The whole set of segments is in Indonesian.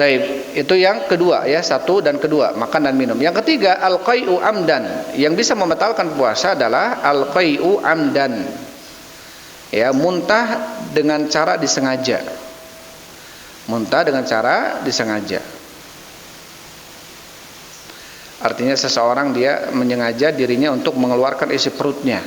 Taib, itu yang kedua ya, satu dan kedua, makan dan minum. Yang ketiga al-qai'u amdan, yang bisa membatalkan puasa adalah al-qai'u amdan. Ya, muntah dengan cara disengaja. Muntah dengan cara disengaja. Artinya seseorang dia menyengaja dirinya untuk mengeluarkan isi perutnya.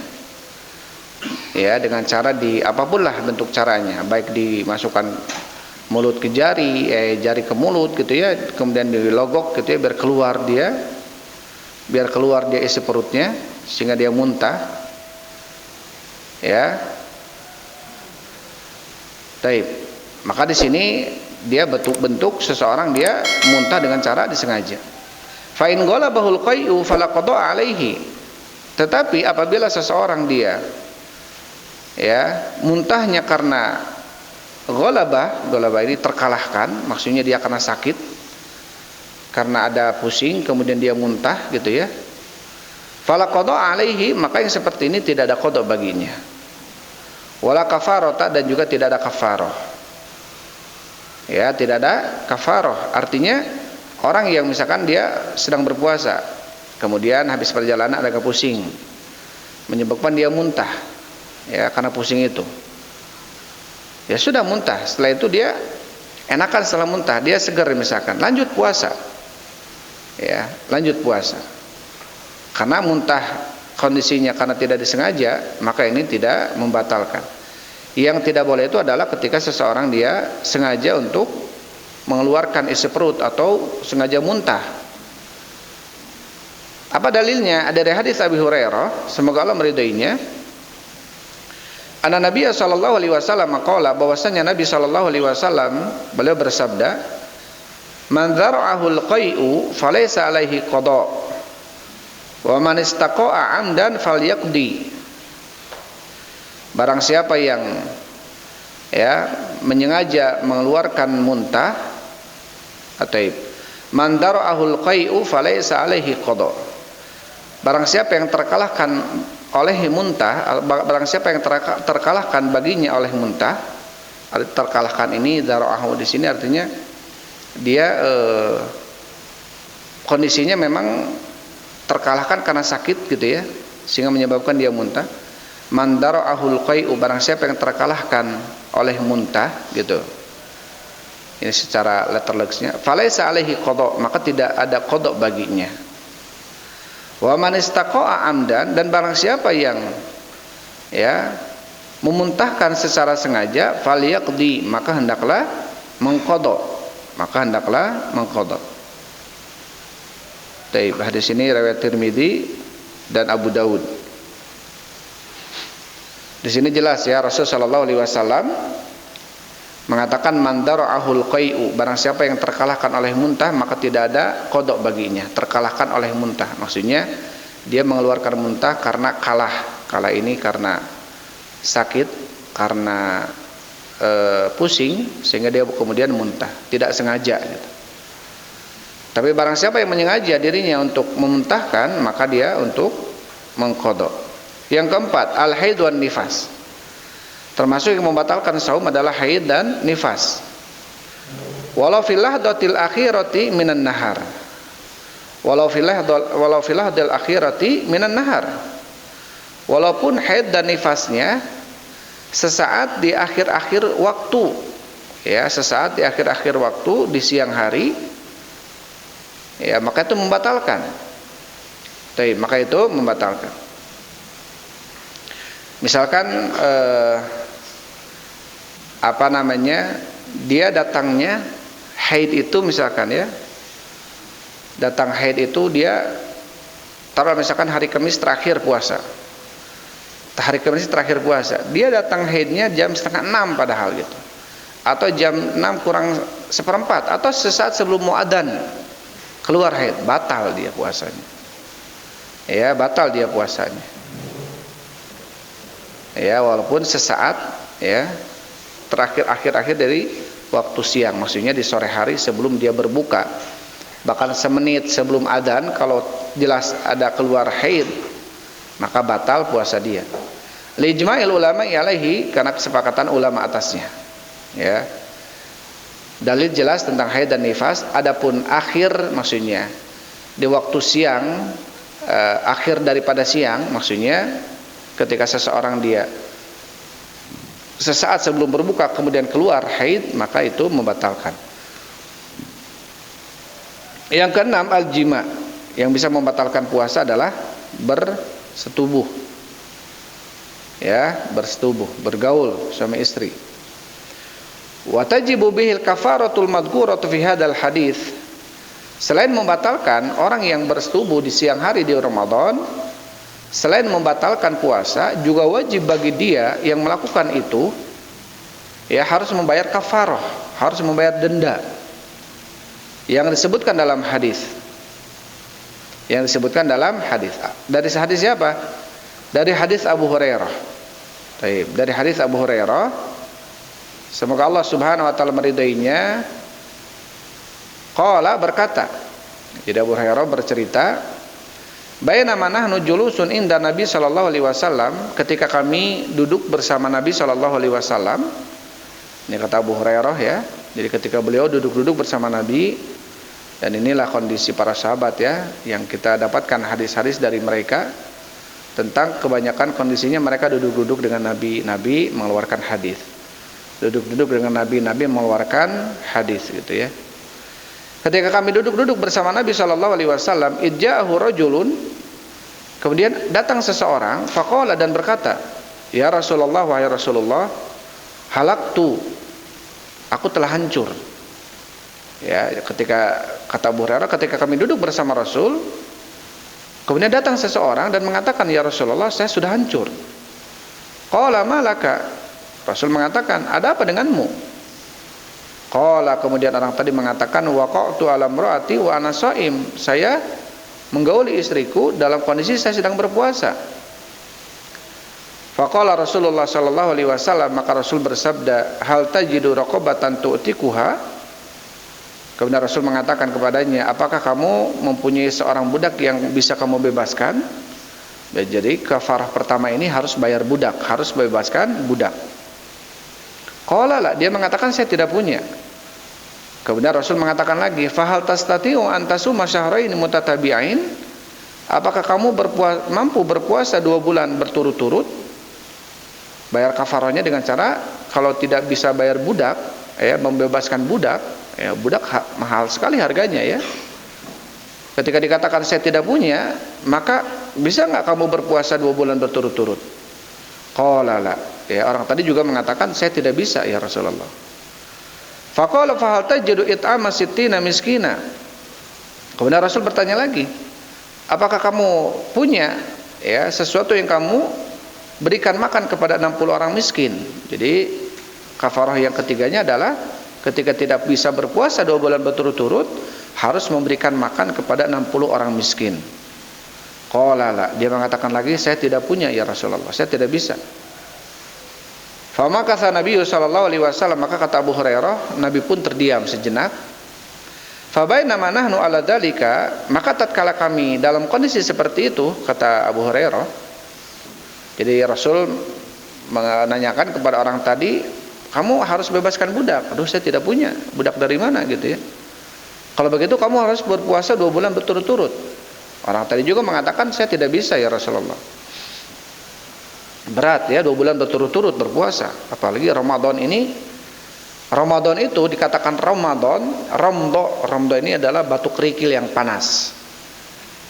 Ya, dengan cara apapun lah bentuk caranya, baik dimasukkan mulut ke jari, jari ke mulut gitu ya, kemudian dilogok gitu ya, biar keluar dia isi perutnya sehingga dia muntah. Ya. Taib. Maka di sini dia bentuk seseorang dia muntah dengan cara disengaja. Fa in ghalabahul qai'u fala qada' alaihi. Tetapi apabila seseorang dia ya muntahnya karena ghalabah ini terkalahkan, maksudnya dia karena sakit, karena ada pusing kemudian dia muntah gitu ya. Fala qada' alaihi, maka yang seperti ini tidak ada qada baginya. Wala kafarata, dan juga tidak ada kafaroh. Ya, tidak ada kafaroh. Artinya orang yang misalkan dia sedang berpuasa, kemudian habis perjalanan ada pusing, menyebabkan dia muntah, ya karena pusing itu. Ya sudah muntah, setelah itu dia enakan setelah muntah, dia segar misalkan, lanjut puasa. Ya, lanjut puasa. Karena muntah kondisinya karena tidak disengaja, maka ini tidak membatalkan. Yang tidak boleh itu adalah ketika seseorang dia sengaja untuk mengeluarkan isi perut atau sengaja muntah. Apa dalilnya? Ada dari hadis Abi Hurairah, semoga Allah meridainya. Anna Nabi sallallahu alaihi wasallam qala, bahwasanya Nabi sallallahu alaihi wasallam beliau bersabda, "Man dzara'ahul qai'u falaysa alaihi qada', wa man istaqa'a 'amdan falyaqdi." Barang siapa yang ya menyengaja mengeluarkan muntah, atau man dzara'ahul qai'u falaysa alaihi qada'. Barang siapa yang terkalahkan oleh muntah, barang siapa yang terkalahkan baginya oleh muntah. Terkalahkan ini dzara'ahu di sini artinya dia kondisinya memang terkalahkan karena sakit gitu ya, sehingga menyebabkan dia muntah. Man dzara'ahul qai'u, barang siapa yang terkalahkan oleh muntah gitu. Ini secara letter lugsnya, falaysa alaihi qada', maka tidak ada qada' baginya. Wa man istaqa'a 'amdan, dan barang siapa yang ya memuntahkan secara sengaja, falyaqdi, maka hendaklah mengqada', Taib, hadis ini riwayat Tirmidzi dan Abu Daud. Di sini jelas ya, Rasul sallallahu alaihi wasallam mengatakan man dzara'ahul qai'u, barang siapa yang terkalahkan oleh muntah maka tidak ada qada baginya. Terkalahkan oleh muntah, maksudnya dia mengeluarkan muntah karena kalah ini karena sakit, karena pusing, sehingga dia kemudian muntah, tidak sengaja gitu. Tapi barang siapa yang menyengaja dirinya untuk memuntahkan, maka dia untuk mengqada. Yang keempat, al-haid wan nifas. Termasuk yang membatalkan saum adalah haid dan nifas. Walau fil lahdatil akhirati minan nahar. Walau fil lahdil akhirati minan nahar. Walaupun haid dan nifasnya sesaat di akhir-akhir waktu. Ya, sesaat di akhir-akhir waktu di siang hari. Ya, maka itu membatalkan. Maka itu membatalkan. Misalkan dia datangnya haid itu misalkan ya, datang haid itu dia taruh misalkan hari Kamis terakhir puasa, dia datang haidnya jam 5:30 padahal gitu, atau jam 6 kurang seperempat, atau sesaat sebelum muadzan keluar haid, batal dia puasanya. Ya, batal dia puasanya. Ya, walaupun sesaat ya akhir-akhir dari waktu siang, maksudnya di sore hari sebelum dia berbuka, bahkan semenit sebelum adzan kalau jelas ada keluar haid, maka batal puasa dia. Lijma'il ulama alaihi, karena kesepakatan ulama atasnya. Ya. dalil jelas tentang haid dan nifas. Adapun akhir maksudnya di waktu siang, akhir daripada siang maksudnya ketika seseorang dia sesaat sebelum berbuka kemudian keluar haid, maka itu membatalkan. Yang keenam, al-jima. Yang bisa membatalkan puasa adalah bersetubuh. Ya, bersetubuh, bergaul suami istri. Wa tajibu bihil kafaratul madhkuratu fi hadzal hadis. Selain membatalkan, orang yang bersetubuh di siang hari di Ramadan, selain membatalkan puasa, juga wajib bagi dia yang melakukan itu ya harus membayar kafarah, harus membayar denda yang disebutkan dalam hadis. Yang disebutkan dalam hadis. Dari hadis siapa? Dari hadis Abu Hurairah. Baik, dari hadis Abu Hurairah. Semoga Allah Subhanahu wa taala meridainya. Qala, berkata. Jadi Abu Hurairah bercerita, bainama nahnu julusun inda Nabi sallallahu alaihi wasallam, ketika kami duduk bersama Nabi sallallahu alaihi wasallam. Ini kata Abu Hurairah ya. Jadi ketika beliau duduk-duduk bersama Nabi, dan inilah kondisi para sahabat ya, yang kita dapatkan hadis-hadis dari mereka tentang kebanyakan kondisinya mereka duduk-duduk dengan Nabi, Nabi mengeluarkan hadis. Duduk-duduk dengan Nabi, Nabi mengeluarkan hadis gitu ya. Ketika kami duduk-duduk bersama Nabi sallallahu alaihi wasallam, idja'ahu rajulun, kemudian datang seseorang, faqala, dan berkata, ya Rasulullah, wahai Rasulullah, halaktu, aku telah hancur. Ya, ketika kata Abu Hurairah, ketika kami duduk bersama Rasul, kemudian datang seseorang dan mengatakan, ya Rasulullah, saya sudah hancur. Qala malaka, Rasul mengatakan, ada apa denganmu? Qala, kemudian orang tadi mengatakan, waqa'tu ala imraati wa ana shaim, saya menggauli istriku dalam kondisi saya sedang berpuasa. Faqala Rasulullah sallallahu alaihi wasallam, maka Rasul bersabda, hal tajidu raqabatan tu'tikuha? Kemudian Rasul mengatakan kepadanya, apakah kamu mempunyai seorang budak yang bisa kamu bebaskan? Jadi kafarah pertama ini harus bayar budak, harus bebaskan budak. Qala la, dia mengatakan saya tidak punya. Kemudian Rasul mengatakan lagi, fahal tastati'u an tasuma syahrain mutatabi'ain? Apakah kamu mampu berpuasa 2 bulan berturut-turut? Bayar kafarahnya dengan cara, kalau tidak bisa bayar budak, ya, membebaskan budak, ya, budak mahal sekali harganya ya. Ketika dikatakan saya tidak punya, maka bisa nggak kamu berpuasa 2 bulan berturut-turut? Qala la, ya, orang tadi juga mengatakan saya tidak bisa ya Rasulullah. Faqala fahal tajidu it'ama sittina miskina? Kemudian Rasul bertanya lagi, apakah kamu punya ya sesuatu yang kamu berikan makan kepada 60 orang miskin? Jadi kafarah yang ketiganya adalah ketika tidak bisa berpuasa 2 bulan berturut-turut, harus memberikan makan kepada 60 orang miskin. Qala la, dia mengatakan lagi, saya tidak punya ya Rasulullah, saya tidak bisa. Fama kata Nabi sallallahu alaihi wasallam, maka kata Abu Hurairah, Nabi pun terdiam sejenak. Fabainama nahnu ala dzalika, maka tatkala kami dalam kondisi seperti itu, kata Abu Hurairah. Jadi Rasul menanyakan kepada orang tadi, kamu harus bebaskan budak. Aduh, saya tidak punya. Budak dari mana gitu ya. Kalau begitu kamu harus berpuasa 2 bulan berturut-turut. Orang tadi juga mengatakan saya tidak bisa ya Rasulullah. Berat ya 2 bulan berturut-turut berpuasa. Apalagi Ramadan ini. Ramadan itu dikatakan Ramadan. Ramdo ini adalah batu kerikil yang panas.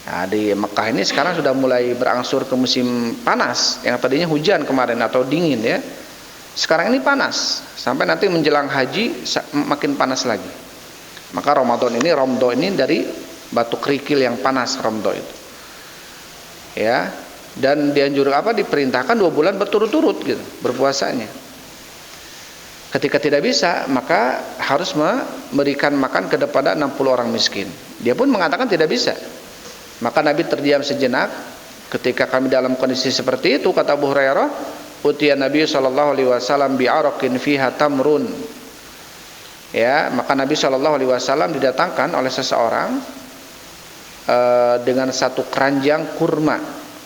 Nah, di Mekah ini sekarang sudah mulai berangsur ke musim panas. Yang tadinya hujan kemarin atau dingin ya. Sekarang ini panas, sampai nanti menjelang haji makin panas lagi. Maka Ramadan ini, Ramdo ini dari batu kerikil yang panas, Ramdo itu. Ya, dan diperintahkan 2 bulan berturut-turut gitu berpuasanya. Ketika tidak bisa, maka harus memberikan makan kepada 60 orang miskin. Dia pun mengatakan tidak bisa. Maka Nabi terdiam sejenak. Ketika kami dalam kondisi seperti itu, kata Abu Hurairah, utiya Nabi sallallahu alaihi wasallam bi'araqin fiha tamrun. Ya, maka Nabi sallallahu alaihi wasallam didatangkan oleh seseorang dengan satu keranjang kurma.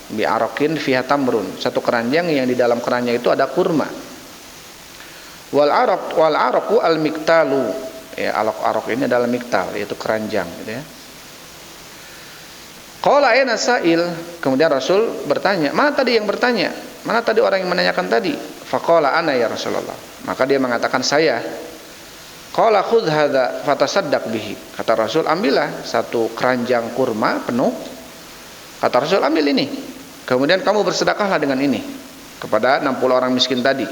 Bi'araqin fiha tamrun, satu keranjang yang di dalam keranjang itu ada kurma. Wal araqu al miktalu. Ya, alok-arok ini adalah miktal, yaitu keranjang gitu ya. Qala ayna sa'il, kemudian Rasul bertanya, mana tadi yang bertanya? Mana tadi orang yang menanyakan tadi? Faqala ana ya Rasulullah. Maka dia mengatakan saya. Qala khudh hadza fatasaddaq bihi. Kata Rasul, ambillah satu keranjang kurma penuh. Kata Rasul, ambil ini. Kemudian kamu bersedekahlah dengan ini kepada 60 orang miskin tadi.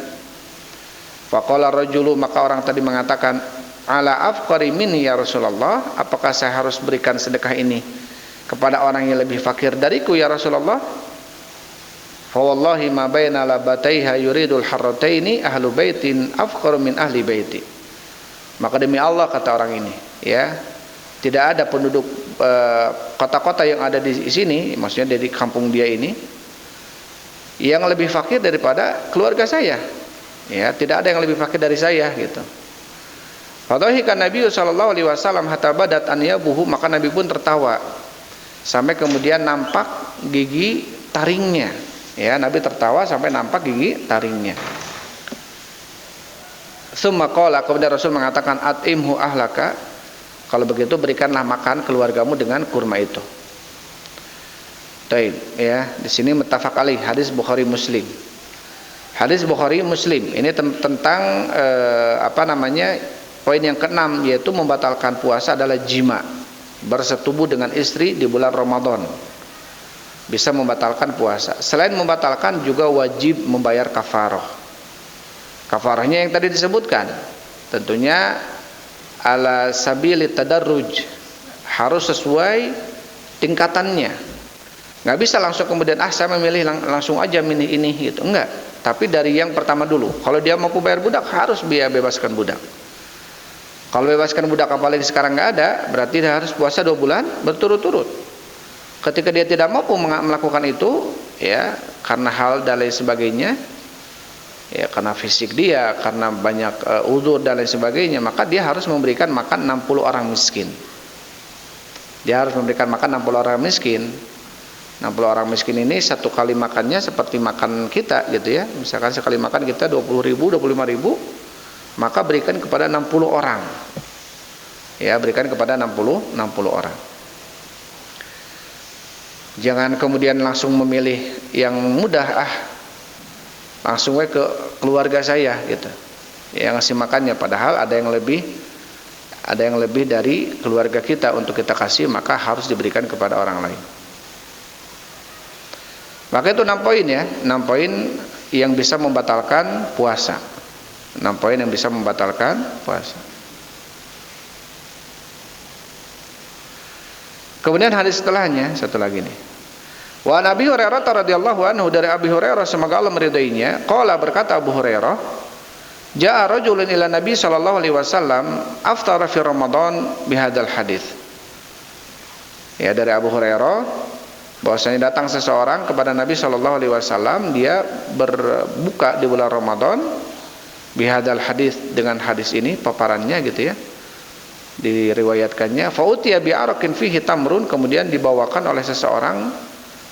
Faqala rajulu, maka orang tadi mengatakan, ala afqari minni ya Rasulullah, apakah saya harus berikan sedekah ini kepada orang yang lebih fakir dariku ya Rasulullah? Fa wallahi ma baina labataiha yuridul harrataini ahlu baitin afqaru min ahli baiti. Maka demi Allah, kata orang ini, ya, tidak ada penduduk kota-kota yang ada di sini, maksudnya dari kampung dia ini, yang lebih fakir daripada keluarga saya. Ya, tidak ada yang lebih fakir dari saya gitu. Fadhahikan Nabi sallallahu alaihi wasallam hatta badat an yabuhu, maka Nabi pun tertawa sampai kemudian nampak gigi taringnya. Ya, Nabi tertawa sampai nampak gigi taringnya. Tsumma qala, kemudian Rasul mengatakan at'imhu ahlaka, kalau begitu berikanlah makan keluargamu dengan kurma itu. Baik, ya, di sini muttafaq alaih, hadis Bukhari Muslim. Hadis Bukhari Muslim ini tentang poin yang keenam, yaitu membatalkan puasa adalah jima, bersetubuh dengan istri di bulan Ramadan. Bisa membatalkan puasa. Selain membatalkan, juga wajib membayar kafarah. Kafarahnya yang tadi disebutkan, tentunya ala sabili tadarruj, harus sesuai tingkatannya. Nggak bisa langsung kemudian saya memilih langsung aja milih ini gitu, enggak. Tapi dari yang pertama dulu. Kalau dia mampu bayar budak, harus dia bebaskan budak. Kalau bebaskan budak apalagi sekarang nggak ada, berarti dia harus puasa 2 bulan berturut-turut. Ketika dia tidak mampu melakukan itu, ya, karena hal dan lain sebagainya, ya, karena fisik dia, karena banyak udzur dan lain sebagainya, maka dia harus memberikan makan 60 orang miskin. Dia harus memberikan makan 60 orang miskin. 60 orang miskin ini satu kali makannya seperti makan kita gitu ya. Misalkan sekali makan kita 20.000, 25.000, maka berikan kepada 60 orang. Ya, berikan kepada 60 orang. Jangan kemudian langsung memilih yang mudah, langsung ke keluarga saya gitu, yang ngasih makannya, padahal ada yang lebih dari keluarga kita untuk kita kasih, maka harus diberikan kepada orang lain. Maka itu 6 poin ya, 6 poin yang bisa membatalkan puasa. 6 poin yang bisa membatalkan puasa. Kemudian hadis setelahnya, satu lagi nih. Wa Nabi Hurairah radhiyallahu anhu, dari Abi Hurairah semoga Allah meridainya, qala, berkata Abu Hurairah, jaa rajulun ila Nabi sallallahu alaihi wasallam aftara fi Ramadan bihadzal hadis. Ya, dari Abu Hurairah bahwasanya datang seseorang kepada Nabi sallallahu alaihi wasallam, dia berbuka di bulan Ramadan bihadzal hadis, dengan hadis ini paparannya gitu ya. Diriwayatkannya, fa utiya bi araqin fihi tamrun, kemudian dibawakan oleh seseorang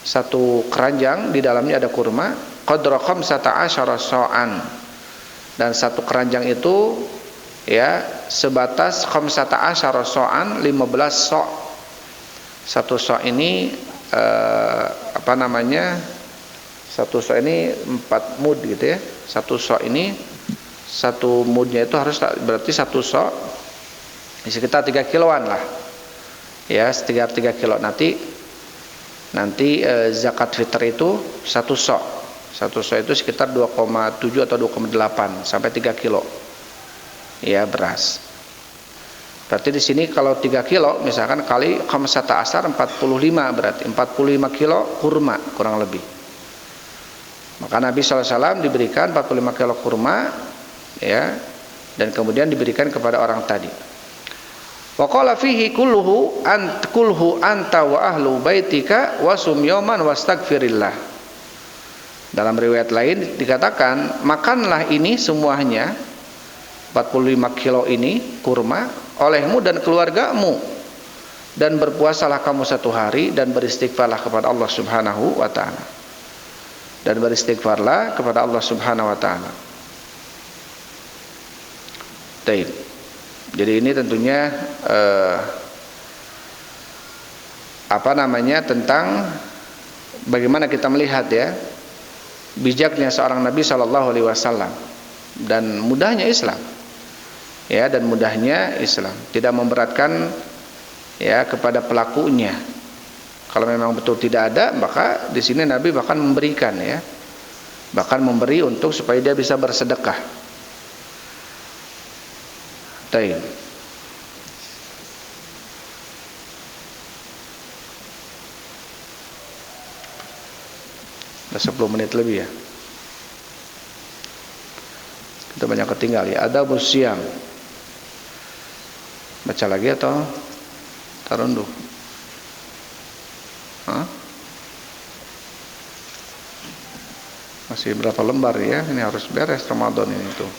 satu keranjang, di dalamnya ada kurma, qadra 15 sa'an, dan satu keranjang itu ya sebatas 15 sa'an, 15 sa'. Satu sa' ini satu sa' ini 4 mud gitu ya. Satu sa' ini, satu mudnya itu harus berarti satu sa' sekitar 3 kiloan lah. Ya, sekitar 3 kilo. Nanti zakat fitr itu satu sa'. Satu sa' itu sekitar 2,7 atau 2,8 sampai 3 kilo. Ya, beras. Berarti di sini kalau 3 kilo misalkan kali 15 45, berarti 45 kilo kurma kurang lebih. Maka Nabi SAW diberikan 45 kilo kurma, ya, dan kemudian diberikan kepada orang tadi. Wa qala fihi kulluhu anta wa ahlu baitika wasum yawman wastaghfirillah. Dalam riwayat lain dikatakan, makanlah ini semuanya, 45 kilo ini kurma, olehmu dan keluargamu, dan berpuasalah kamu 1 hari, dan beristighfarlah kepada Allah Subhanahu wa taala. Dan beristighfarlah kepada Allah Subhanahu wa taala. Baik. Jadi ini tentunya tentang bagaimana kita melihat ya bijaknya seorang Nabi Shallallahu Alaihi Wasallam dan mudahnya Islam, ya, dan mudahnya Islam tidak memberatkan ya kepada pelakunya. Kalau memang betul tidak ada, maka di sini Nabi bahkan memberikan ya, bahkan memberi untuk supaya dia bisa bersedekah. Taib. Udah 10 menit lebih ya. Kita banyak ketinggal ya. Ada busyam. Baca lagi atau tarunduh? Hah? Masih berapa lembar ya? Ini harus beres Ramadan ini tuh.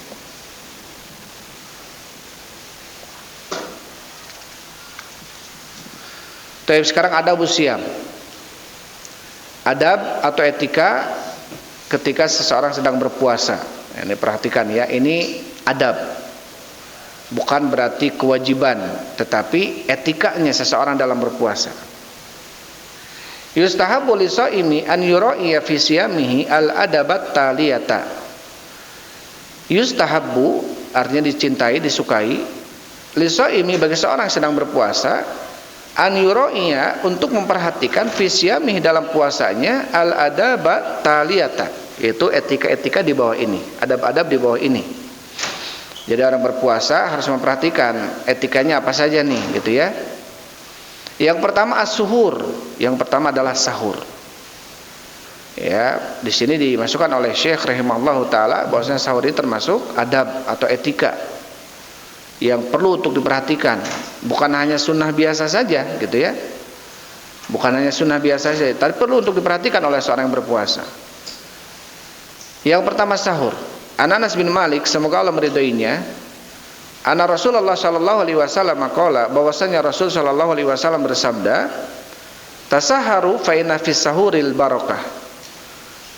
Tapi sekarang ada busyam. Adab atau etika ketika seseorang sedang berpuasa. Ini perhatikan ya, ini adab. Bukan berarti kewajiban, tetapi etikanya seseorang dalam berpuasa. Yustahabbu lisa'imi an yura'iya fi siyamihi al-adabat taliyata. Yustahabbu artinya dicintai, disukai. Lisa'imi bagi seorang yang sedang berpuasa, an yura'iya untuk memperhatikan fi siyamihi dalam puasanya al-adabat taliyata, yaitu etika-etika di bawah ini, adab-adab di bawah ini. Jadi orang berpuasa harus memperhatikan etikanya apa saja nih, gitu ya. Yang pertama as-suhur, yang pertama adalah sahur. Ya, di sini dimasukkan oleh Syekh rahimahullahu taala bahwasanya sahur ini termasuk adab atau etika yang perlu untuk diperhatikan. Bukan hanya sunnah biasa saja, gitu ya. Bukan hanya sunnah biasa saja, tapi perlu untuk diperhatikan oleh seorang yang berpuasa. Yang pertama sahur. Anas bin Malik, semoga Allah meridhoinya, anna Rasulullah sallallahu alaihi wasallam qala, bahwasanya Rasul sallallahu alaihi wasallam bersabda, tasaharu fa inna fis sahuril barakah.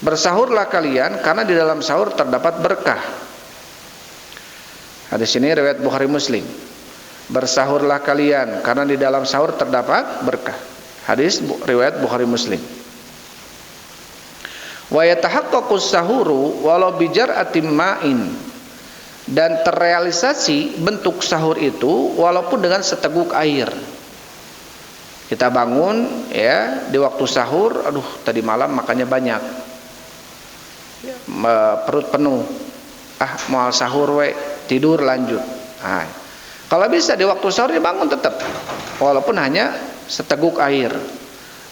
Bersahurlah kalian karena di dalam sahur terdapat berkah. Hadis ini riwayat Bukhari Muslim. Bersahurlah kalian karena di dalam sahur terdapat berkah. Hadis riwayat Bukhari Muslim. Wa yatahaqqaqus sahuru walau bijar'atin ma'in, dan terrealisasi bentuk sahur itu walaupun dengan seteguk air. Kita bangun ya di waktu sahur, aduh tadi malam makannya banyak, perut penuh, mau sahur we, tidur lanjut. Nah, kalau bisa di waktu sahur dibangun tetap walaupun hanya seteguk air,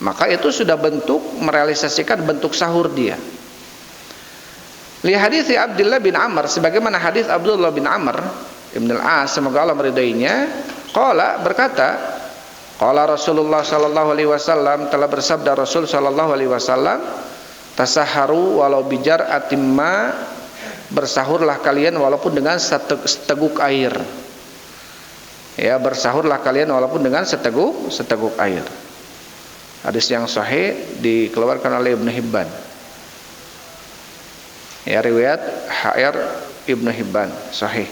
maka itu sudah bentuk merealisasikan bentuk sahur dia. Li hadits Abdullah bin Amr, sebagaimana hadis Abdullah bin Amr Ibn al-As, semoga Allah meridainya, qala berkata, qala Rasulullah sallallahu alaihi wasallam, telah bersabda Rasul sallallahu alaihi wasallam, tasaharu walau bijar atimma, bersahurlah kalian walaupun dengan seteguk air. Ya, bersahurlah kalian walaupun dengan seteguk air. Hadis yang sahih dikeluarkan oleh Ibnu Hibban. Ya, riwayat HR Ibnu Hibban sahih.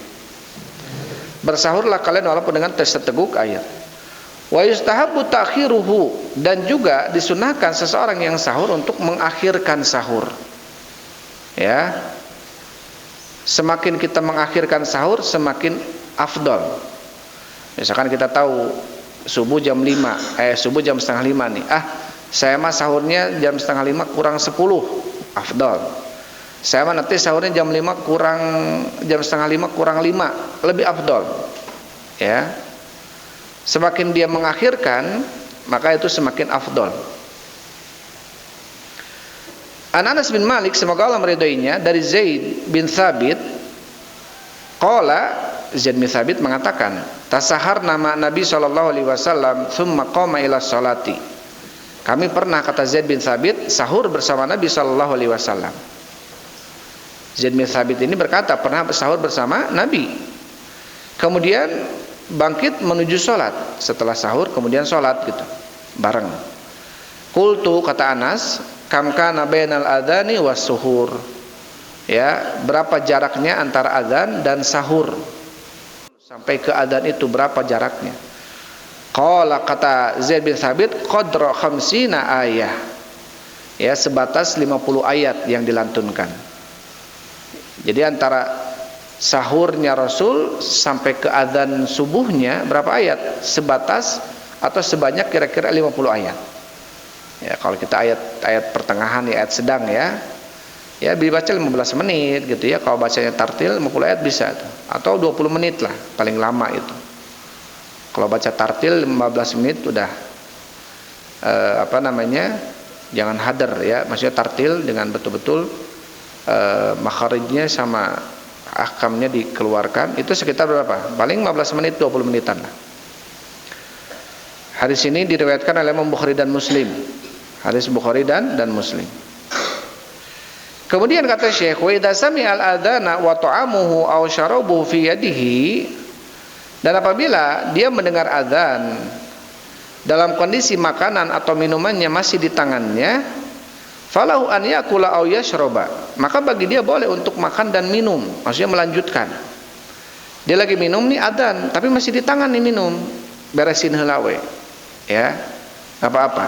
Bersahurlah kalian walaupun dengan seteguk air. Wa yustahabbu ta'khiruhu, dan juga disunahkan seseorang yang sahur untuk mengakhirkan sahur. Ya. Semakin kita mengakhirkan sahur semakin afdal. Misalkan kita tahu subuh jam 5, subuh jam setengah 5 nih. Saya mah sahurnya jam setengah 5 kurang 10, afdal. Saya mah nanti sahurnya jam 5 kurang, jam setengah 5 kurang 5, lebih afdal. Ya. Semakin dia mengakhirkan, maka itu semakin afdal. Anas bin Malik, semoga Allah meridhoinya, dari Zaid bin Thabit, qala, Zaid bin Thabit mengatakan, tasahar nama Nabi SAW thumma qama ila sholati. Kami pernah, kata Zaid bin Thabit, sahur bersama Nabi SAW. Zaid bin Thabit ini berkata pernah sahur bersama Nabi, kemudian bangkit menuju sholat. Setelah sahur kemudian sholat gitu, bareng. Qultu, kata Anas, kam kana bainal adhani was suhur. Ya, berapa jaraknya antara azan dan sahur? sampai ke adzan itu berapa jaraknya? Qala, kata Zaid bin Thabit, qadra khamsina ayah. Ya, sebatas 50 ayat yang dilantunkan. Jadi antara sahurnya Rasul sampai ke adzan subuhnya berapa ayat? Sebatas atau sebanyak kira-kira 50 ayat. Ya, kalau kita ayat pertengahan ya, ayat sedang ya. Ya, dibaca 15 menit gitu ya. Kalau bacanya tartil 50 ayat bisa tuh. Atau 20 menit lah paling lama itu. Kalau baca tartil 15 menit udah jangan hadar ya, maksudnya tartil dengan betul-betul makharijnya sama ahkamnya dikeluarkan. Itu sekitar berapa? Paling 15 menit 20 menitan lah. Hadis ini diriwayatkan oleh Imam Bukhari dan Muslim. Hadis Bukhari dan Muslim. Kemudian kata Syekh, wa idza sami'al adzana wa ta'amuhu aw syarabuhu fi yadihi, dan apabila dia mendengar azan dalam kondisi makanan atau minumannya masih di tangannya, falahu an yakula aw yashroba, maka bagi dia boleh untuk makan dan minum, maksudnya melanjutkan. Dia lagi minum nih azan, tapi masih di tangan nih minum, beresin heula we. Ya, enggak apa-apa.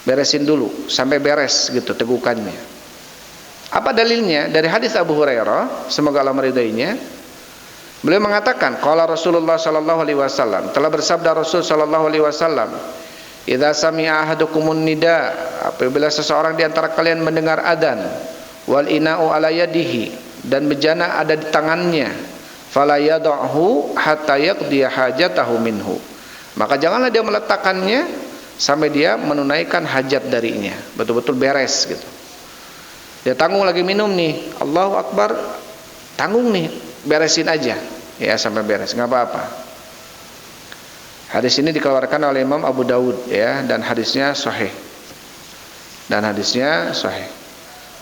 Beresin dulu sampai beres gitu tegukannya. Apa dalilnya? Dari hadis Abu Hurairah, semoga Allah meridainya. Beliau mengatakan, qala Rasulullah sallallahu alaihi wasallam, telah bersabda Rasul sallallahu alaihi wasallam, idza sami'a ahadukumun nida, apabila seseorang di antara kalian mendengar adzan, wal ina'u ala yadihi, dan bejana ada di tangannya, fala yad'hu hatta yaqdi hajatahu minhu, maka janganlah dia meletakkannya sampai dia menunaikan hajat darinya, betul-betul beres gitu. Dia tanggung lagi minum nih, Allahu Akbar, tanggung nih, beresin aja ya sampai beres, nggak apa-apa. Hadis ini dikeluarkan oleh Imam Abu Dawud ya, dan hadisnya sahih.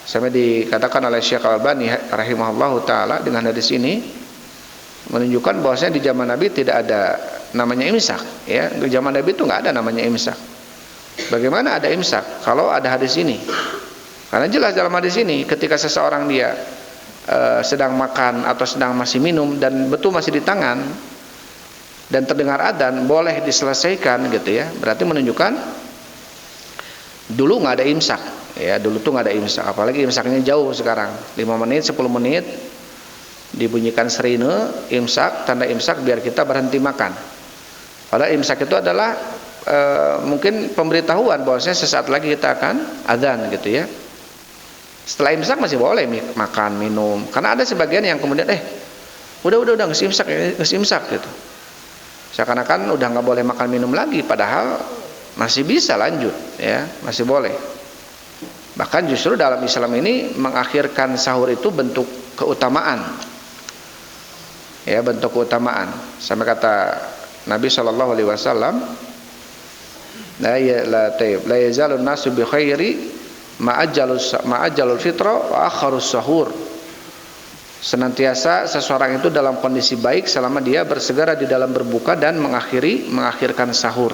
Sampai dikatakan oleh Syekh Al-Albani rahimahullahu taala, dengan hadis ini menunjukkan bahwasanya di zaman Nabi tidak ada namanya imsak ya. Di zaman Nabi itu nggak ada namanya imsak. Bagaimana ada imsak kalau ada hadis ini? Karena jelas dalam hadis ini ketika seseorang dia sedang makan atau sedang masih minum dan betul masih di tangan dan terdengar adzan, boleh diselesaikan gitu ya. Berarti menunjukkan dulu nggak ada imsak ya, dulu tuh nggak ada imsak, apalagi imsaknya jauh sekarang, 5 menit 10 menit dibunyikan sirine imsak, tanda imsak biar kita berhenti makan. Padahal imsak itu adalah mungkin pemberitahuan bahwasanya sesaat lagi kita akan adzan gitu ya. Setelah imsak masih boleh makan, minum. Karena ada sebagian yang kemudian udah nggak imsak gitu. Seakan-akan udah nggak boleh makan minum lagi, padahal masih bisa lanjut ya, masih boleh. Bahkan justru dalam Islam ini mengakhirkan sahur itu bentuk keutamaan. Ya, bentuk keutamaan. Sampai kata Nabi sallallahu alaihi wasallam, la yazalun nasu bi khairi ma'ajjalul fitra wa akharus sahur. Senantiasa seseorang itu dalam kondisi baik selama dia bersegera di dalam berbuka dan mengakhirkan sahur.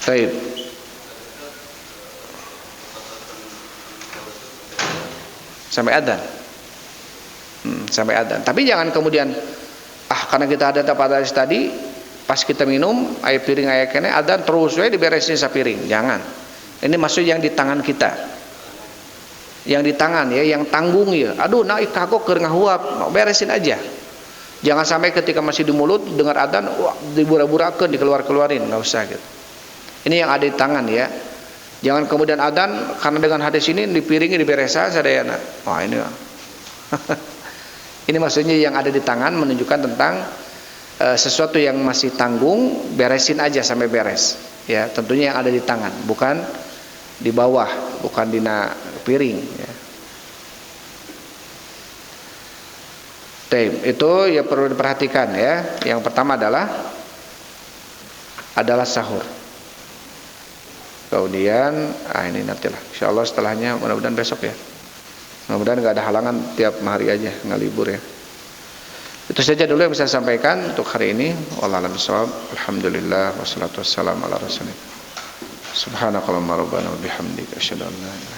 Baik. Sampai adzan. Sampai adzan. Tapi jangan kemudian karena kita ada pada hadis tadi, pas kita minum air piring aya kene adzan terus we diberesin sapiring. Jangan. Ini maksud yang di tangan kita. Yang di tangan ya, yang tanggung ya. Aduh, naik kagok keur ngahuap, beresin aja. Jangan sampai ketika masih di mulut dengar adzan, wah dibura-burakeun, dikeluar-keluarin, enggak usah gitu. Ini yang ada di tangan ya. Jangan kemudian adzan karena dengan hadis ini dipiringi diberesa sadayana. Wah, ini. Ini maksudnya yang ada di tangan menunjukkan tentang sesuatu yang masih tanggung, beresin aja sampai beres. Ya, tentunya yang ada di tangan, bukan di bawah, bukan di piring ya. Itu ya perlu diperhatikan ya. Yang pertama adalah sahur. Kemudian ini nantilah insyaallah setelahnya, mudah-mudahan besok ya. Mudah-mudahan enggak ada halangan, tiap hari aja, enggak libur ya. Itu saja dulu yang bisa saya sampaikan untuk hari ini. Wallahu a'lam bishawab. Alhamdulillah wassalatu wassalamu ala rasulillah. Subhanakallahumma rabbana wa bihamdika asyhadu an la ilaha